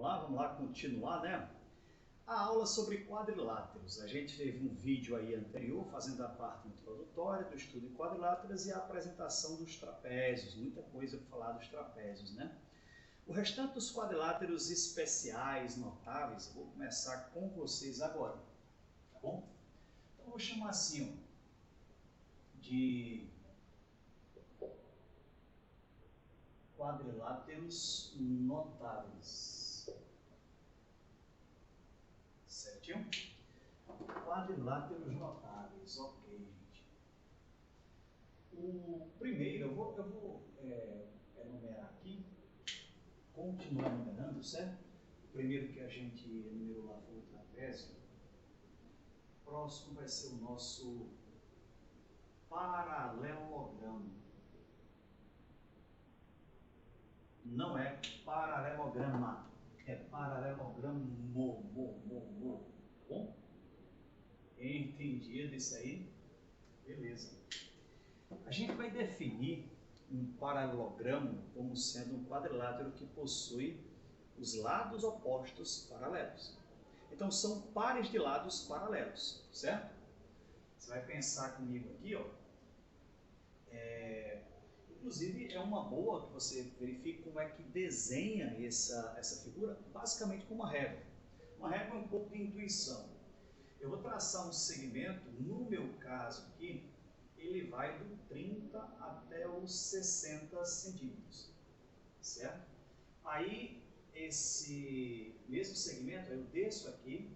Vamos lá continuar, né? A aula sobre quadriláteros. A gente teve um vídeo aí anterior fazendo a parte introdutória do estudo de quadriláteros e a apresentação dos trapézios, muita coisa para falar dos trapézios, né? O restante dos quadriláteros especiais, notáveis, eu vou começar com vocês agora, tá bom? Então eu vou chamar assim, ó, de quadriláteros notáveis. Certinho? Quadriláteros notáveis, ok, gente. O primeiro, eu vou enumerar aqui, continuar enumerando, certo? O primeiro que a gente enumerou lá foi o trapézio. O próximo vai ser o nosso paralelogramo. Não é paralelograma, é paralelogramo, tá bom? Entendido isso aí? Beleza. A gente vai definir um paralelogramo como sendo um quadrilátero que possui os lados opostos paralelos. Então são pares de lados paralelos, certo? Você vai pensar comigo aqui, ó. Inclusive, é uma boa que você verifique como é que desenha essa figura, basicamente com uma régua. Uma régua é um pouco de intuição. Eu vou traçar um segmento, no meu caso aqui, ele vai do 30 até os 60 centímetros, certo? Aí, esse mesmo segmento, eu desço aqui,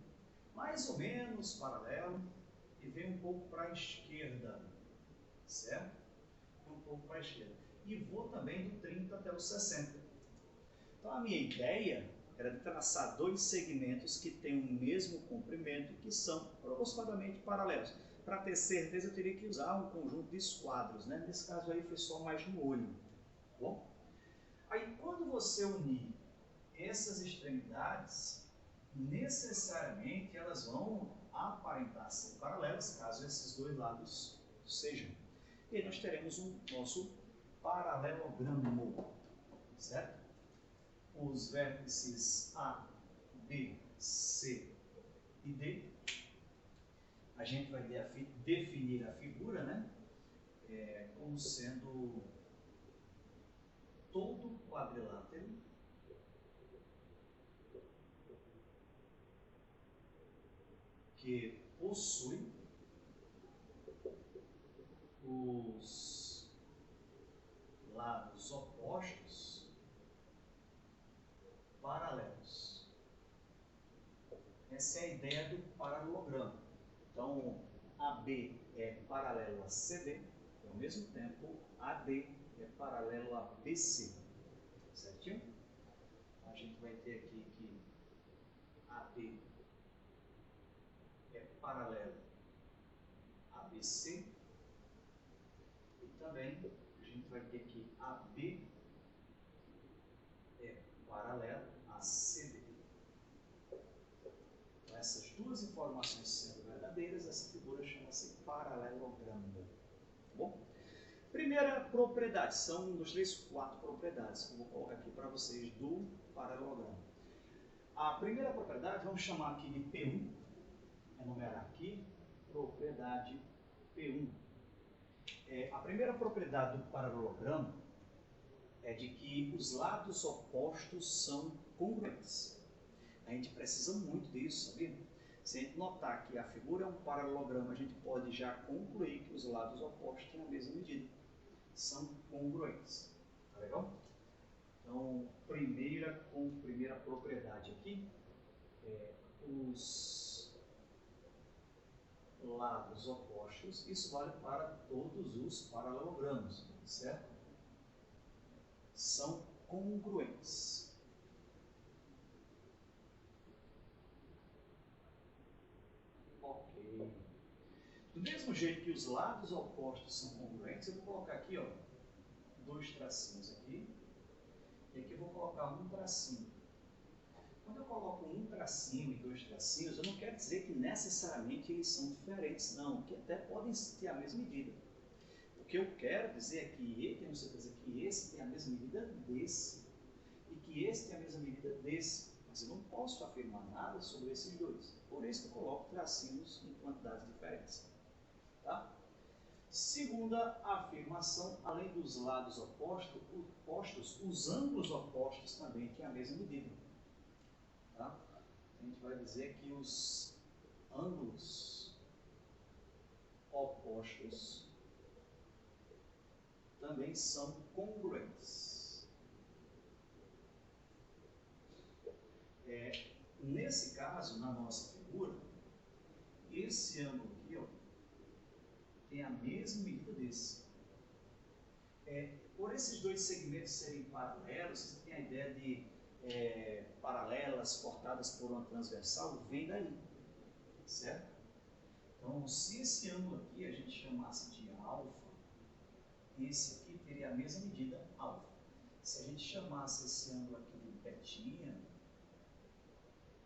mais ou menos paralelo, e venho um pouco para a esquerda, certo? Um pouco para a esquerda. E vou também do 30 até os 60. Então a minha ideia era de traçar dois segmentos que têm o mesmo comprimento e que são aproximadamente paralelos. Para ter certeza eu teria que usar um conjunto de esquadros, né? Nesse caso aí foi só mais no olho. Tá bom? Aí quando você unir essas extremidades, necessariamente elas vão aparentar ser paralelas, caso esses dois lados sejam. E aí nós teremos o nosso paralelogramo, certo? Os vértices A, B, C e D. A gente vai definir a figura, né? Como sendo todo quadrilátero que possui os lados opostos paralelos. Essa é a ideia do paralelogramo. Então, AB é paralelo a CD, e ao mesmo tempo AD é paralelo a BC. Certinho? A gente vai ter aqui que AB é paralelo a BC e também a gente vai ter que AB é paralelo a CD. Então, essas duas informações sendo verdadeiras, essa figura chama-se paralelogramo. Tá bom? Primeira propriedade, são 1, 2, 3, 4 propriedades que eu vou colocar aqui para vocês do paralelogramo. A primeira propriedade, vamos chamar aqui de P1, enumerar aqui, propriedade P1. A primeira propriedade do paralelogramo é de que os lados opostos são congruentes. A gente precisa muito disso, sabia? Se a gente notar que a figura é um paralelogramo, a gente pode já concluir que os lados opostos têm a mesma medida. São congruentes. Tá legal? Então, primeira propriedade aqui, os lados opostos, isso vale para todos os paralelogramos, certo? São congruentes. Ok. Do mesmo jeito que os lados opostos são congruentes, eu vou colocar aqui, ó, dois tracinhos aqui, e aqui eu vou colocar um tracinho. Quando eu coloco um tracinho e dois tracinhos, eu não quero dizer que necessariamente eles são diferentes, não, que até podem ter a mesma medida. O que eu quero dizer é que temos certeza que esse tem a mesma medida desse, e que esse tem a mesma medida desse, Mas eu não posso afirmar nada sobre esses dois. Por isso que eu coloco tracinhos em quantidades diferentes. Tá? Segunda afirmação, além dos lados opostos, os ângulos opostos também têm a mesma medida. Tá? A gente vai dizer que os ângulos opostos também são congruentes. Nesse caso, na nossa figura, esse ângulo aqui, ó, tem a mesma medida desse. Por esses dois segmentos serem paralelos, você tem a ideia de paralelas cortadas por uma transversal, vem daí, certo? Então, se esse ângulo aqui a gente chamasse de alfa, esse aqui teria a mesma medida alfa. Se a gente chamasse esse ângulo aqui de betinha,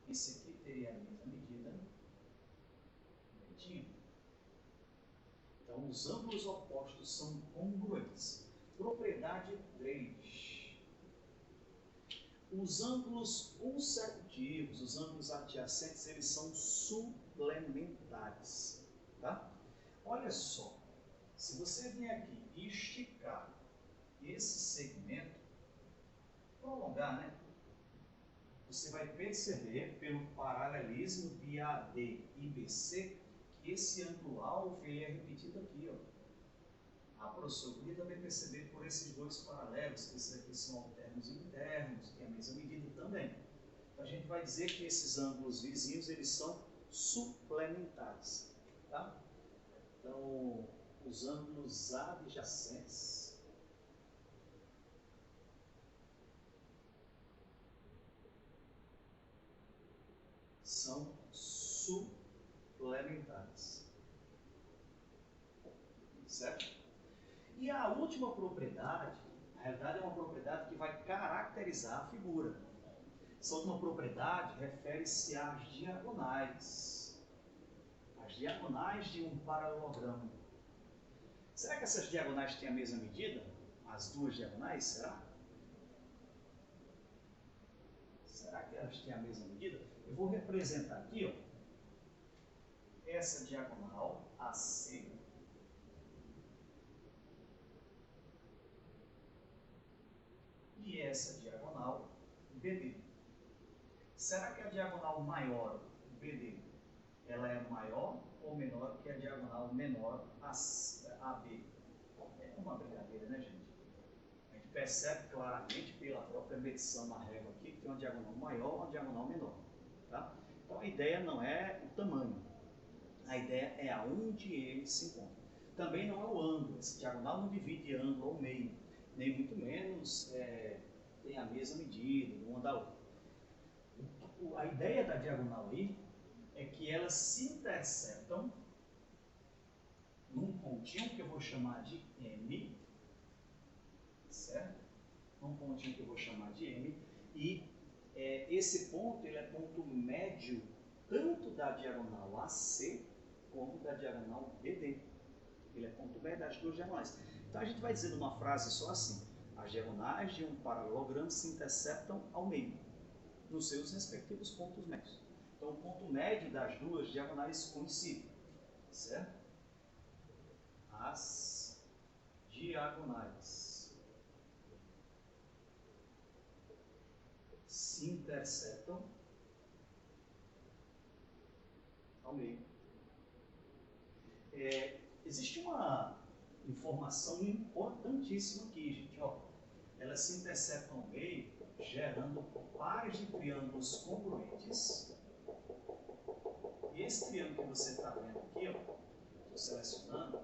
esse aqui teria a mesma medida betinha. Então, os ângulos opostos são congruentes. Propriedade 3. Os ângulos consecutivos, os ângulos adjacentes, eles são suplementares. Tá? Olha só, se você vier aqui e esticar esse segmento, prolongar, né? Você vai perceber, pelo paralelismo de AD e BC, que esse ângulo alfa ele é repetido aqui, ó. Ah, professor, eu podia também perceber por esses dois paralelos, que esses aqui são alternos e internos, tem a mesma medida também. Então a gente vai dizer que esses ângulos vizinhos, eles são suplementares. Tá? Então, os ângulos adjacentes são suplementares. Certo? E a última propriedade, na realidade é uma propriedade que vai caracterizar a figura. Essa última propriedade refere-se às diagonais. As diagonais de um paralelogramo. Será que essas diagonais têm a mesma medida? As duas diagonais, será? Será que elas têm a mesma medida? Eu vou representar aqui, ó, essa diagonal AC e essa diagonal BD. Será que a diagonal maior, BD, ela é maior ou menor que a diagonal menor, AB? É uma brincadeira, né, gente? A gente percebe claramente pela própria medição na régua aqui que tem uma diagonal maior ou uma diagonal menor. Tá? Então a ideia não é o tamanho, a ideia é aonde eles se encontram. Também não é o ângulo, essa diagonal não divide ângulo ao meio, nem muito menos tem a mesma medida uma da outra. A ideia da diagonal aí é que elas se interceptam num pontinho que eu vou chamar de M, certo? Num pontinho que eu vou chamar de M, e esse ponto ele é ponto médio tanto da diagonal AC como da diagonal BD. Ele é ponto médio das duas diagonais. Então a gente vai dizer numa frase só assim: as diagonais de um paralelogramo se interceptam ao meio, nos seus respectivos pontos médios. Então o ponto médio das duas diagonais coincide, certo? As diagonais se interceptam ao meio. Existe uma informação importantíssima aqui, gente. Ó, elas se interceptam ao meio, gerando pares de triângulos congruentes. E esse triângulo que você está vendo aqui, ó, estou selecionando,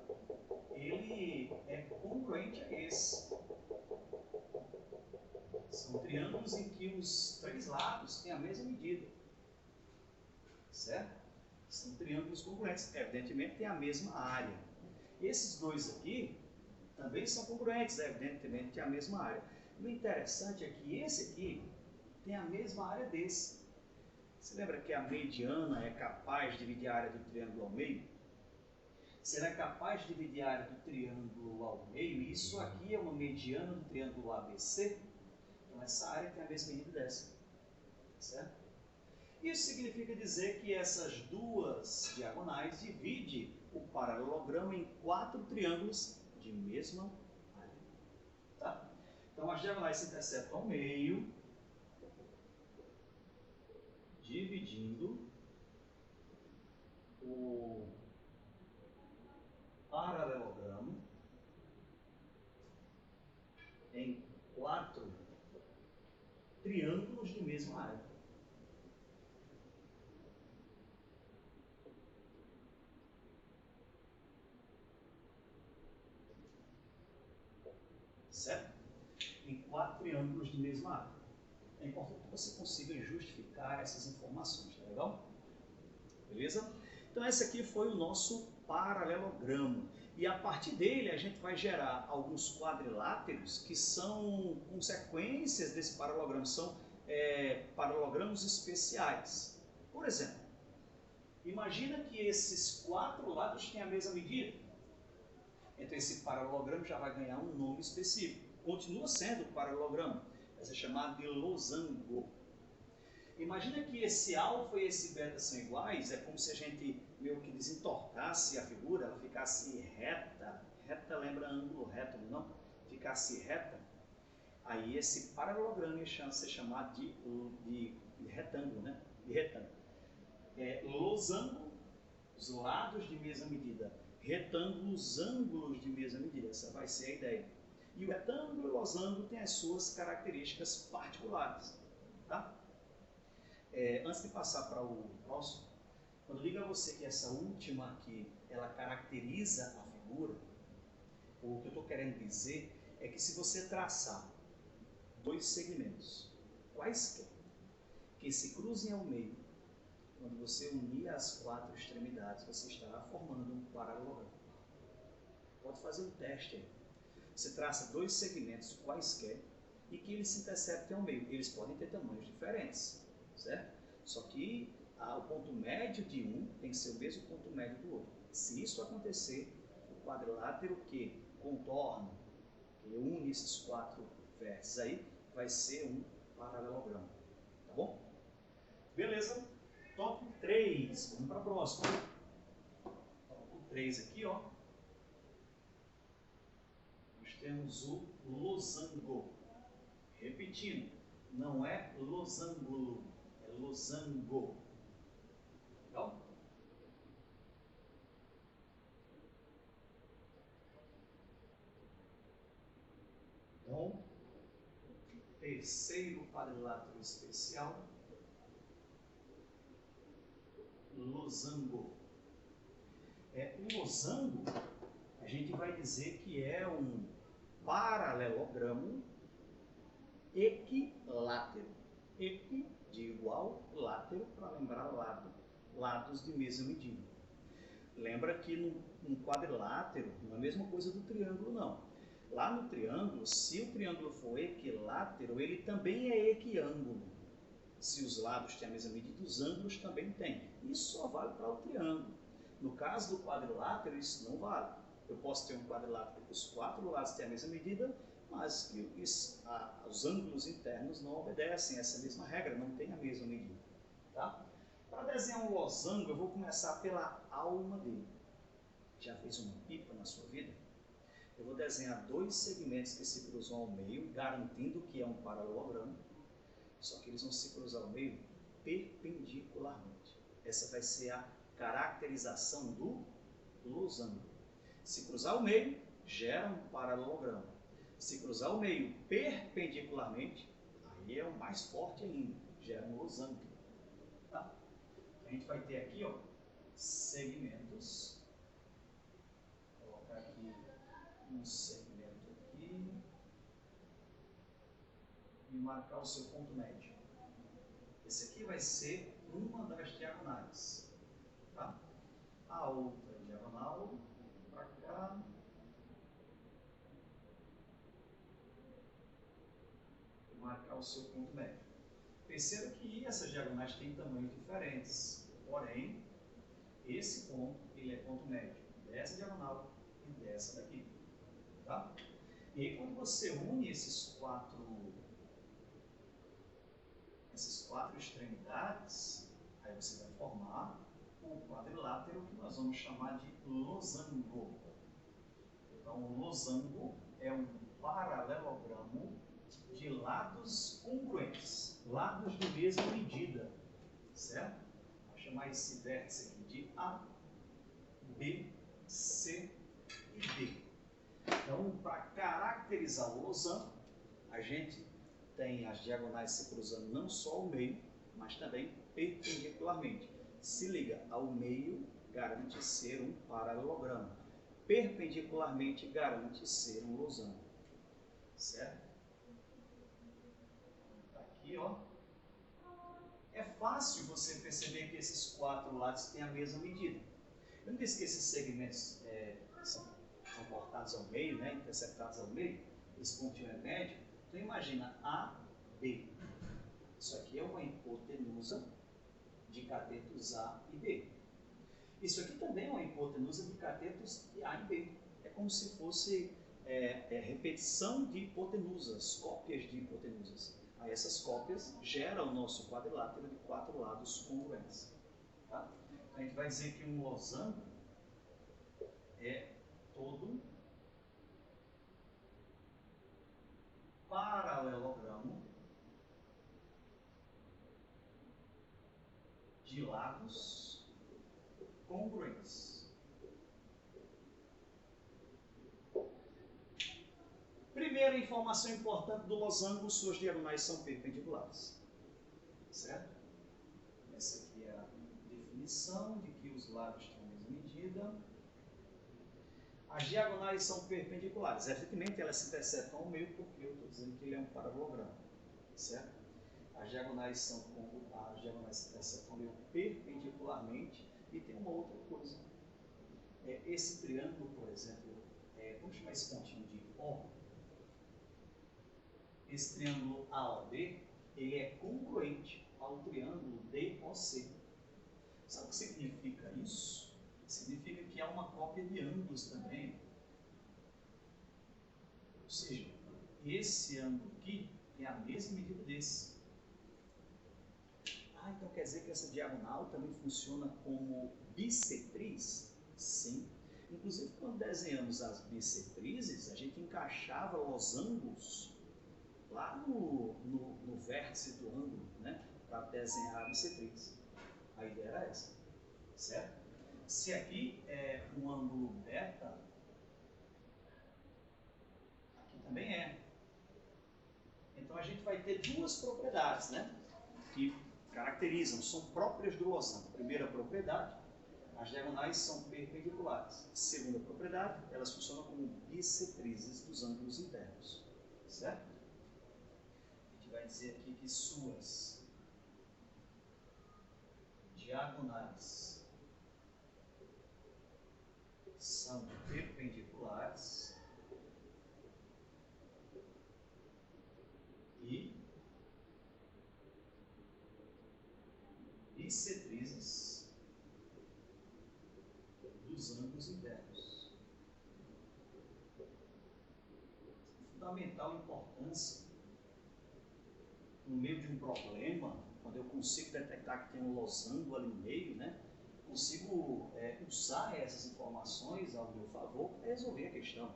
ele é congruente a esse. São triângulos em que os três lados têm a mesma medida. Certo? São triângulos congruentes. Evidentemente, têm a mesma área. Esses dois aqui também são congruentes, evidentemente, têm a mesma área. O interessante é que esse aqui tem a mesma área desse. Você lembra que a mediana é capaz de dividir a área do triângulo ao meio? Se ela é capaz de dividir a área do triângulo ao meio, isso aqui é uma mediana do triângulo ABC, então essa área tem a mesma medida dessa. certo? Isso significa dizer que essas duas diagonais dividem o paralelogramo em 4 triângulos de mesma área. Tá? Então as diagonais se interceptam ao meio, dividindo o paralelogramo em 4 triângulos de mesma área. Certo? Em 4 triângulos de mesma área. É importante que você consiga justificar essas informações, tá legal? Beleza? Então esse aqui foi o nosso paralelogramo. E a partir dele a gente vai gerar alguns quadriláteros que são consequências desse paralelogramo, são paralelogramos especiais. Por exemplo, imagina que esses 4 lados têm a mesma medida. Então esse paralelogramo já vai ganhar um nome específico. Continua sendo paralelogramo, vai ser chamado de losango. Imagina que esse alfa e esse beta são iguais, é como se a gente meio que desentortasse a figura, ela ficasse reta. Reta lembra ângulo reto, não? Ficasse reta. Aí esse paralelogramo ia ser chamado de retângulo, né? De retângulo. Losango, os lados de mesma medida. Retângulo, os ângulos de mesma medida. Essa vai ser a ideia. E o retângulo e o losango têm as suas características particulares. Tá? Antes de passar para o próximo, quando eu digo a você que essa última aqui, ela caracteriza a figura, o que eu estou querendo dizer é que se você traçar 2 segmentos, quaisquer, que se cruzem ao meio, quando você unir as 4 extremidades, você estará formando um paralelogramo. Pode fazer um teste aí. Você traça 2 segmentos quaisquer e que eles se interceptem ao meio. Eles podem ter tamanhos diferentes, certo? Só que o ponto médio de um tem que ser o mesmo ponto médio do outro. Se isso acontecer, o quadrilátero que contorna, que une esses 4 vértices aí, vai ser um paralelogramo. Tá bom? Beleza? Tópico 3. Vamos para a próxima. Tópico 3 aqui, ó. Nós temos o losango. Repetindo, não é losangulo, é losango. Legal? Então, terceiro quadrilátero especial, losango. O losango, a gente vai dizer que é um paralelogramo equilátero. Equi de igual, látero, para lembrar lado, lados de mesma medida. Lembra que no quadrilátero não é a mesma coisa do triângulo, não. Lá no triângulo, se o triângulo for equilátero, ele também é equiângulo. Se os lados têm a mesma medida, os ângulos também têm. Isso só vale para o triângulo. No caso do quadrilátero, isso não vale. Eu posso ter um quadrilátero que os 4 lados têm a mesma medida, mas que os ângulos internos não obedecem a essa mesma regra, não têm a mesma medida. Tá? Para desenhar um losango, eu vou começar pela alma dele. Já fez uma pipa na sua vida? Eu vou desenhar 2 segmentos que se cruzam ao meio, garantindo que é um paralelogramo, só que eles vão se cruzar ao meio perpendicularmente. Essa vai ser a caracterização do losango. Se cruzar ao meio, gera um paralelogramo. Se cruzar ao meio perpendicularmente, aí é o mais forte ainda, gera um losango. Tá? A gente vai ter aqui, ó, segmentos. Vou colocar aqui um segmento aqui e marcar o seu ponto médio. Esse aqui vai ser uma das diagonais. Tá? A outra diagonal para cá. Marcar o seu ponto médio. Perceba que essas diagonais têm tamanhos diferentes, porém, esse ponto ele é ponto médio dessa diagonal e dessa daqui. Tá? E aí, quando você une esses quatro quatro extremidades, aí você vai formar o quadrilátero que nós vamos chamar de losango. Então, o losango é um paralelogramo de lados congruentes, lados de mesma medida, certo? Vou chamar esse vértice aqui de A, B, C e D. Então, para caracterizar o losango, a gente tem as diagonais se cruzando não só ao meio, mas também perpendicularmente. Se liga ao meio, garante ser um paralelogramo. Perpendicularmente, garante ser um losango. Certo? Tá aqui, ó. É fácil você perceber que esses quatro lados têm a mesma medida. Eu não disse que esses segmentos são cortados ao meio, né, interceptados ao meio, esse pontinho é médio. Então imagina A, B. Isso aqui é uma hipotenusa de catetos A e B. Isso aqui também é uma hipotenusa de catetos A e B. É como se fosse repetição de hipotenusas, cópias de hipotenusas. Aí essas cópias geram o nosso quadrilátero de quatro lados congruentes. Tá? A gente vai dizer que um losango é todo paralelogramo de lados congruentes. Primeira informação importante do losango: suas diagonais são perpendiculares. Certo? Essa aqui é a definição de que os lados têm a mesma medida. As diagonais são perpendiculares. Evidentemente, elas se interceptam ao meio, porque eu estou dizendo que ele é um paralelogramo. Certo? As diagonais se interceptam ao meio perpendicularmente. E tem uma outra coisa. Esse triângulo, por exemplo, vamos chamar esse pontinho de O. Esse triângulo AOB, ele é congruente ao triângulo DOC. Sabe o que significa isso? Significa que há uma cópia de ângulos também. Ou seja, esse ângulo aqui tem a mesma medida desse. Então quer dizer que essa diagonal também funciona como bissetriz? Sim. Inclusive, quando desenhamos as bissetrizes, a gente encaixava losangos lá no vértice do ângulo, né, para desenhar a bissetriz. A ideia era essa, certo? Se aqui é um ângulo beta, aqui também é. Então a gente vai ter duas propriedades, né, que caracterizam, são próprias do losango. Primeira propriedade: as diagonais são perpendiculares. Segunda propriedade: elas funcionam como bissetrizes dos ângulos internos, certo? Vai dizer aqui que suas diagonais são perpendiculares e bissetrizes dos ângulos internos. Fundamental importância no meio de um problema, quando eu consigo detectar que tem um losango ali no meio, né, consigo usar essas informações ao meu favor para resolver a questão.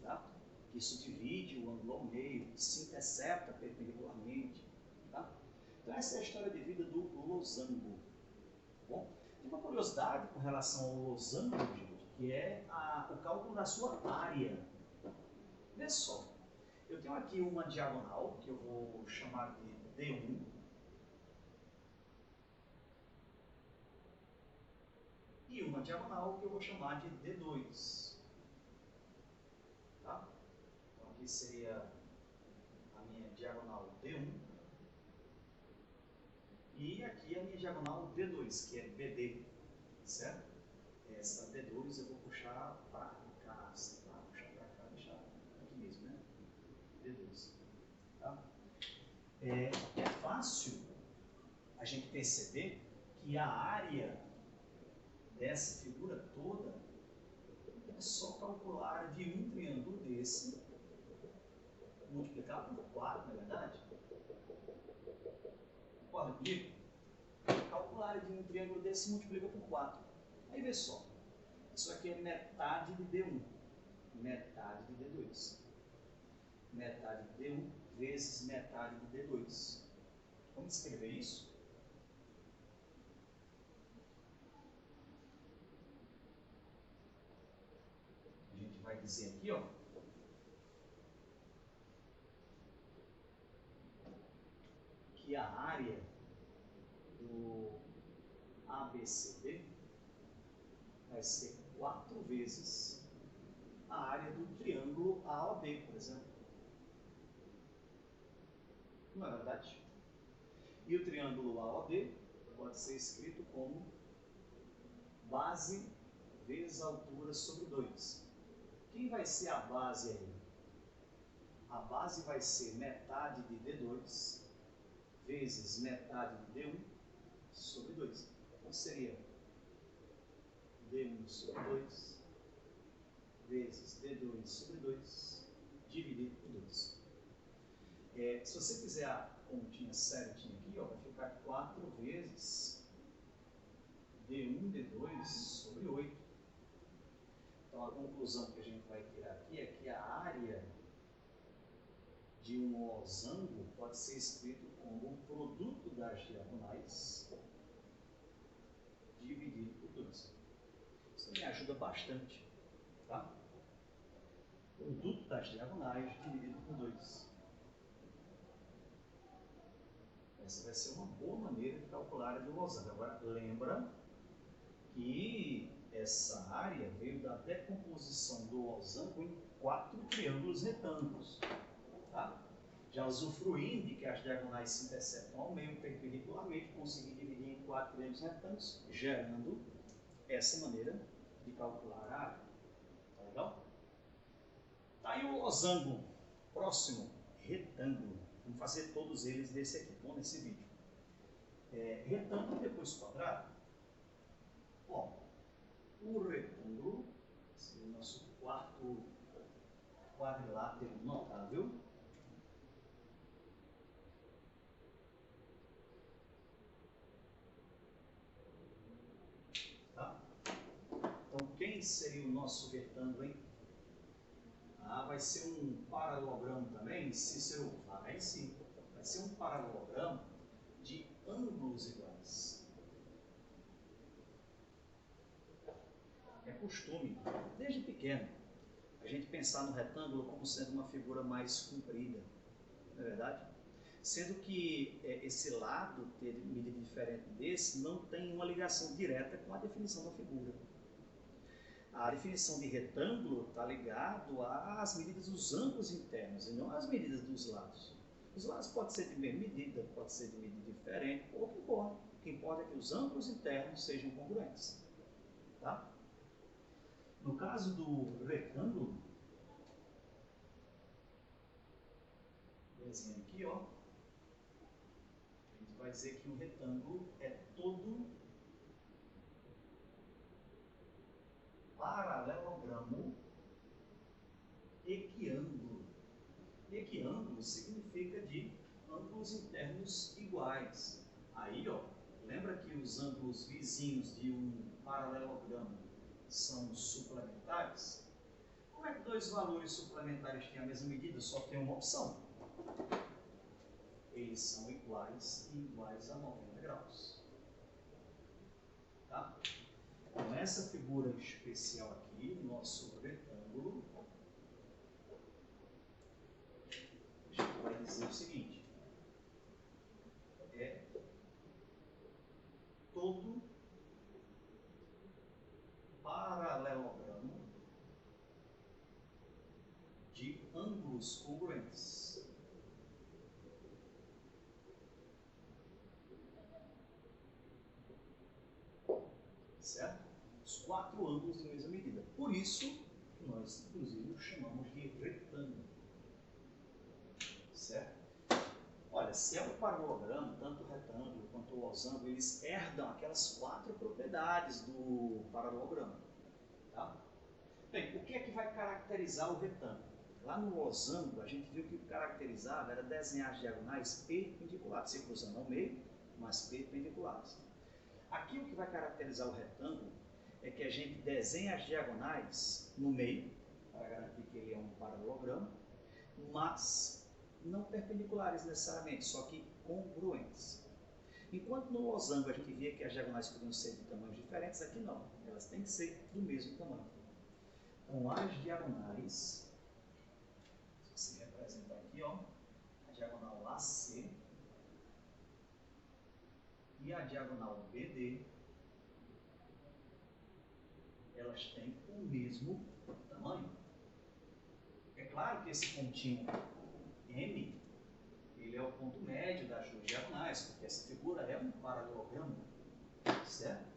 Tá? Isso divide o ângulo ao meio, se intercepta perpendicularmente. Tá? Então essa é a história de vida do losango. Tá bom? Tem uma curiosidade com relação ao losango, gente, que é o cálculo da sua área. Vê só. Eu tenho aqui uma diagonal, que eu vou chamar de D1. E uma diagonal que eu vou chamar de D2. Tá? Então aqui seria a minha diagonal D1. E aqui a minha diagonal D2, que é BD. Certo? Essa D2 eu vou puxar para cá, puxar para cá, deixar aqui mesmo, né? D2. Tá? É fácil a gente perceber que a área dessa figura toda é só calcular a área de um triângulo desse, multiplicado por 4, não é verdade? Concorda um triângulo desse e multiplica por 4. Aí vê só, isso aqui é metade de D1, metade de D2. Metade de D1 vezes metade de D2. Vamos escrever isso? A gente vai dizer aqui, ó, que a área do ABCD vai ser 4 vezes a área do triângulo AOB, por exemplo. Não é verdade? E o triângulo AOB pode ser escrito como base vezes altura sobre 2. Quem vai ser a base aí? A base vai ser metade de D2 vezes metade de D1 sobre 2. Então seria D1 sobre 2 vezes D2 sobre 2 dividido por 2. Se você fizer a continha certinha aqui, ó, vai ficar 4 vezes D1, D2 sobre 8. Então a conclusão que a gente vai tirar aqui é que a área de um losango pode ser escrito como o produto das diagonais dividido por 2. Isso me ajuda bastante, tá? Produto das diagonais dividido por 2. Essa vai ser uma boa maneira de calcular a área do losango. Agora, lembra que essa área veio da decomposição do losango em 4 triângulos retângulos. Tá? Já usufruindo de que as diagonais se interceptam ao meio perpendicularmente, consegui dividir em 4 triângulos retângulos, gerando essa maneira de calcular a área. Tá legal? Tá aí o losango. Próximo, retângulo. Vamos fazer todos eles nesse aqui, bom, nesse vídeo. Retângulo e depois quadrado. Bom, o retângulo, esse é o nosso quarto quadrilátero notável. Tá? Então, quem seria o nosso retângulo, hein? Vai ser um paralelogramo também? Cícero, vai sim. Vai ser um paralelogramo de ângulos iguais. É costume, desde pequeno, a gente pensar no retângulo como sendo uma figura mais comprida, não é verdade? Sendo que esse lado ter medida diferente desse não tem uma ligação direta com a definição da figura. A definição de retângulo está ligado às medidas dos ângulos internos e não às medidas dos lados. Os lados podem ser de mesma medida, pode ser de medida diferente, pouco importa. O que importa é que os ângulos internos sejam congruentes. Tá? No caso do retângulo, desenho aqui, ó, a gente vai dizer que o retângulo é todo paralelogramo equiângulo. Equiângulo significa de ângulos internos iguais. Aí, ó, lembra que os ângulos vizinhos de um paralelogramo são suplementares? Como é que dois valores suplementares têm a mesma medida? Só tem uma opção. Eles são iguais e iguais a 90 graus. Tá? Então, essa figura especial aqui, nosso retângulo, a gente vai dizer o seguinte: é todo paralelogramo de ângulos congruentes. Certo? Os 4 ângulos de mesma medida. Por isso, nós, inclusive, o chamamos de retângulo. Certo? Olha, se é um paralelogramo, tanto o retângulo quanto o losango, eles herdam aquelas 4 propriedades do paralelogramo. Tá? Bem, o que é que vai caracterizar o retângulo? Lá no losango, a gente viu que o que caracterizava era desenhar as diagonais perpendiculares, se cruzando ao meio, mas perpendiculares. Aqui o que vai caracterizar o retângulo é que a gente desenha as diagonais no meio, para garantir que ele é um paralelogramo, mas não perpendiculares necessariamente, só que congruentes. Enquanto no losango a gente via que as diagonais podiam ser de tamanhos diferentes, aqui não, elas têm que ser do mesmo tamanho. Então, as diagonais, se representa aqui, ó, a diagonal AC e a diagonal BD, elas têm o mesmo tamanho. É claro que esse pontinho M, ele é o ponto médio das duas diagonais, porque essa figura é um paralelogramo, certo?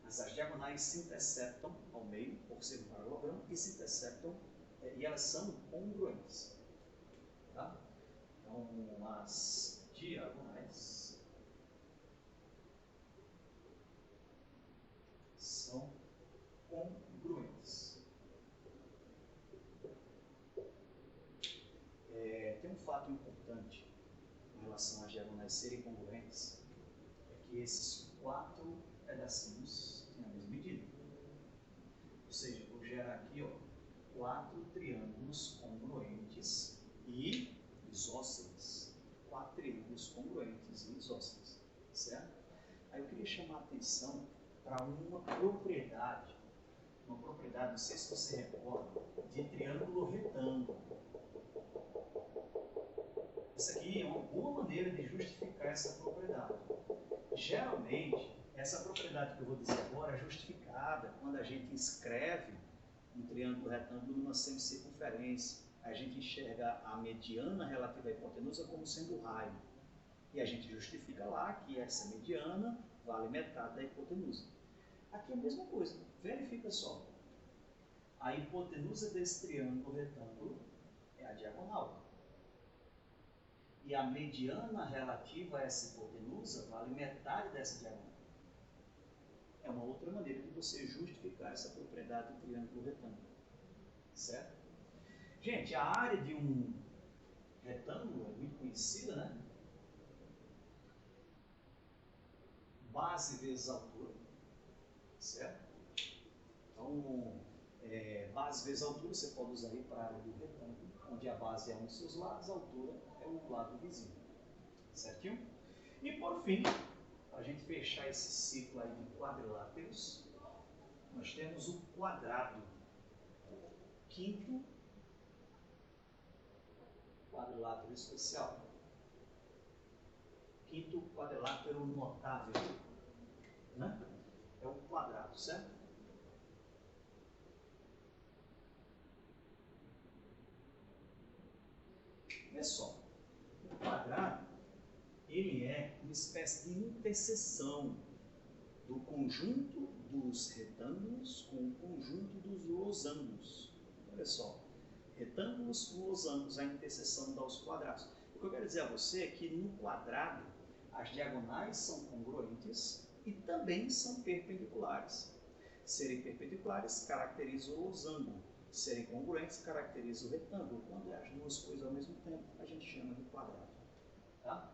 Mas as diagonais se interceptam ao meio, por ser um paralelogramo, e se interceptam, e elas são congruentes. Tá? Então, as diagonais são congruentes. Tem um fato importante em relação às diagonais serem congruentes, é que esses 4 pedacinhos têm a mesma medida. Ou seja, vou gerar aqui, ó, 4 triângulos congruentes e isósceles. 4 triângulos congruentes e isósceles, certo? Aí eu queria chamar a atenção para uma propriedade, não sei se você recorda, de triângulo retângulo. Essa aqui é uma boa maneira de justificar essa propriedade. Geralmente, essa propriedade que eu vou dizer agora é justificada quando a gente escreve um triângulo retângulo numa semicircunferência. A gente enxerga a mediana relativa à hipotenusa como sendo o raio. E a gente justifica lá que essa mediana vale metade da hipotenusa. Aqui é a mesma coisa. Verifica só. A hipotenusa desse triângulo retângulo é a diagonal. E a mediana relativa a essa hipotenusa vale metade dessa diagonal. É uma outra maneira de você justificar essa propriedade do triângulo retângulo. Certo? Gente, a área de um retângulo é muito conhecida, né? Base vezes altura. Certo? Então, base vezes altura você pode usar aí para a área do retângulo, onde a base é um dos seus lados, a altura é o lado vizinho. Certinho? E por fim, para a gente fechar esse ciclo aí de quadriláteros, nós temos o quadrado, o quinto quadrilátero especial. Quinto quadrilátero notável, né? É o quadrado, certo? Vê só, o quadrado, ele é uma espécie de interseção do conjunto dos retângulos com o conjunto dos losangos. Olha só, retângulos com losangos, a interseção dá os quadrados. O que eu quero dizer a você é que no quadrado, as diagonais são congruentes e também são perpendiculares. Serem perpendiculares caracteriza o losango. Serem congruentes caracteriza o retângulo. Quando é as duas coisas ao mesmo tempo, a gente chama de quadrado. Tá?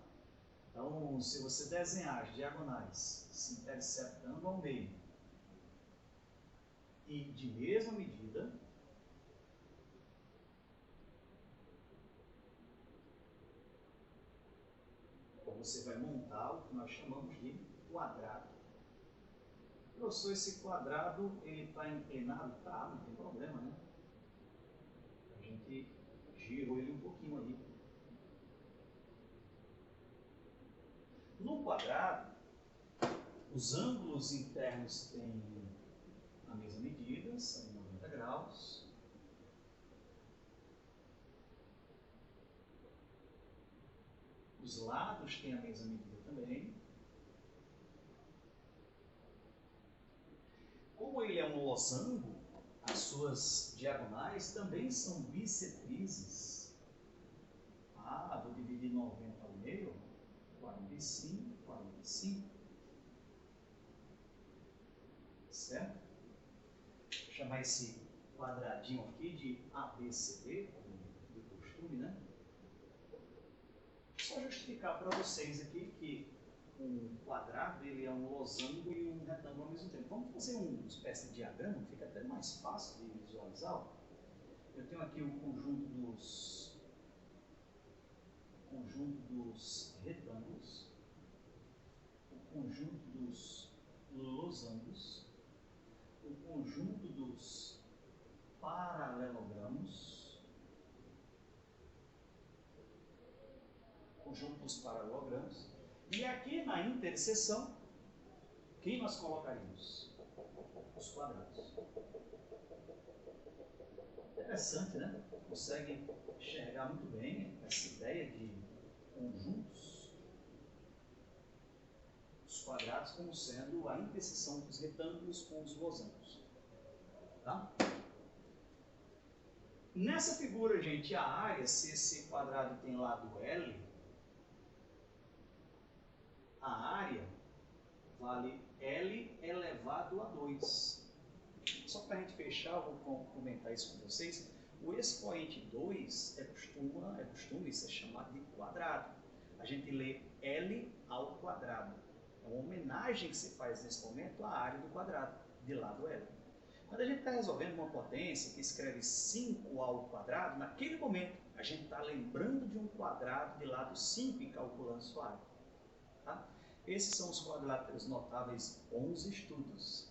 Então, se você desenhar as diagonais se interceptando ao meio e de mesma medida, você vai montar o que nós chamamos de quadrado. Professor, esse quadrado ele está inclinado? Tá, não tem problema, né? A gente girou ele um pouquinho aí. No quadrado, os ângulos internos têm a mesma medida, são 90 graus. Os lados têm a mesma medida também. Como ele é um losango, as suas diagonais também são bissetrizes. Ah, vou dividir 90 ao meio, 45, 45. Certo? Vou chamar esse quadradinho aqui de ABCD, como de costume, né? Só justificar para vocês aqui que um quadrado, ele é um losango e um retângulo ao mesmo tempo. Vamos fazer uma espécie de diagrama, fica até mais fácil de visualizar. Eu tenho aqui o conjunto dos retângulos, o conjunto dos losangos, o conjunto dos paralelogramos, e aqui na interseção, quem nós colocaríamos? Os quadrados. Interessante, né? Consegue enxergar muito bem essa ideia de conjuntos, os quadrados como sendo a interseção dos retângulos com os losangos. Tá? Nessa figura, gente, a área, se esse quadrado tem lado L, a área vale L elevado a 2. Só para a gente fechar, eu vou comentar isso com vocês. O expoente 2 é costume ser chamado de quadrado. A gente lê L ao quadrado. É uma homenagem que se faz nesse momento à área do quadrado, de lado L. Quando a gente está resolvendo uma potência que escreve 5 ao quadrado, naquele momento a gente está lembrando de um quadrado de lado 5 e calculando sua área. Tá? Esses são os quadriláteros notáveis, bons estudos.